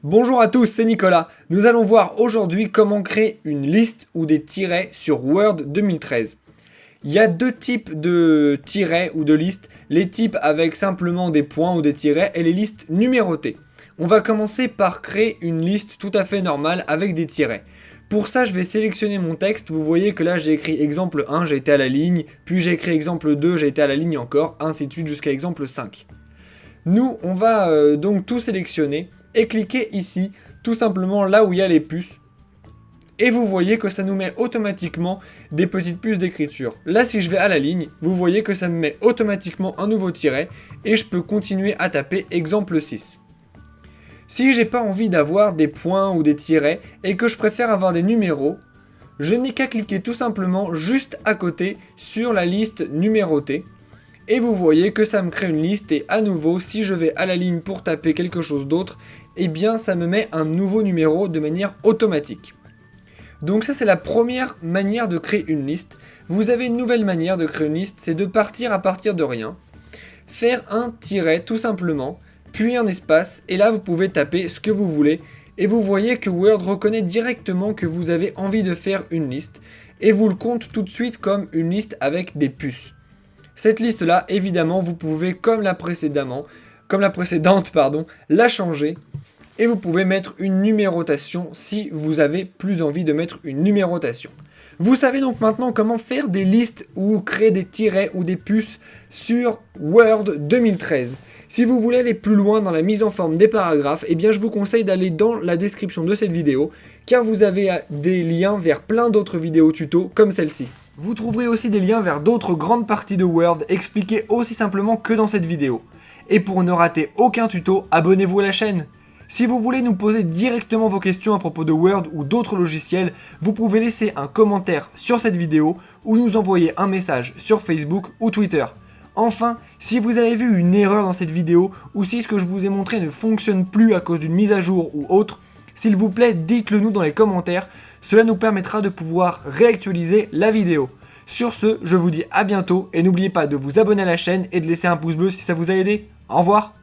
Bonjour à tous, c'est Nicolas. Nous allons voir aujourd'hui comment créer une liste ou des tirets sur Word 2013. Il y a deux types de tirets ou de listes, les types avec simplement des points ou des tirets et les listes numérotées. On va commencer par créer une liste tout à fait normale avec des tirets. Pour ça, je vais sélectionner mon texte. Vous voyez que là, j'ai écrit exemple 1, j'ai été à la ligne, puis j'ai écrit exemple 2, j'ai été à la ligne encore, ainsi de suite jusqu'à exemple 5. Nous, on va donc tout sélectionner et cliquer ici, tout simplement là où il y a les puces. Et vous voyez que ça nous met automatiquement des petites puces d'écriture. Là, si je vais à la ligne, vous voyez que ça me met automatiquement un nouveau tiret et je peux continuer à taper exemple 6. Si j'ai pas envie d'avoir des points ou des tirets et que je préfère avoir des numéros, je n'ai qu'à cliquer tout simplement juste à côté sur la liste numérotée. Et vous voyez que ça me crée une liste et à nouveau, si je vais à la ligne pour taper quelque chose d'autre, eh bien ça me met un nouveau numéro de manière automatique. Donc ça c'est la première manière de créer une liste. Vous avez une nouvelle manière de créer une liste, c'est de partir à partir de rien. Faire un tiret tout simplement, puis un espace, et là vous pouvez taper ce que vous voulez. Et vous voyez que Word reconnaît directement que vous avez envie de faire une liste, et vous le compte tout de suite comme une liste avec des puces. Cette liste-là, évidemment, vous pouvez, comme la précédente, la changer. Et vous pouvez mettre une numérotation si vous avez plus envie de mettre une numérotation. Vous savez donc maintenant comment faire des listes ou créer des tirets ou des puces sur Word 2013. Si vous voulez aller plus loin dans la mise en forme des paragraphes, eh bien je vous conseille d'aller dans la description de cette vidéo, car vous avez des liens vers plein d'autres vidéos tuto comme celle-ci. Vous trouverez aussi des liens vers d'autres grandes parties de Word expliquées aussi simplement que dans cette vidéo. Et pour ne rater aucun tuto, abonnez-vous à la chaîne. Si vous voulez nous poser directement vos questions à propos de Word ou d'autres logiciels, vous pouvez laisser un commentaire sur cette vidéo ou nous envoyer un message sur Facebook ou Twitter. Enfin, si vous avez vu une erreur dans cette vidéo ou si ce que je vous ai montré ne fonctionne plus à cause d'une mise à jour ou autre, s'il vous plaît, dites-le nous dans les commentaires, cela nous permettra de pouvoir réactualiser la vidéo. Sur ce, je vous dis à bientôt et n'oubliez pas de vous abonner à la chaîne et de laisser un pouce bleu si ça vous a aidé. Au revoir!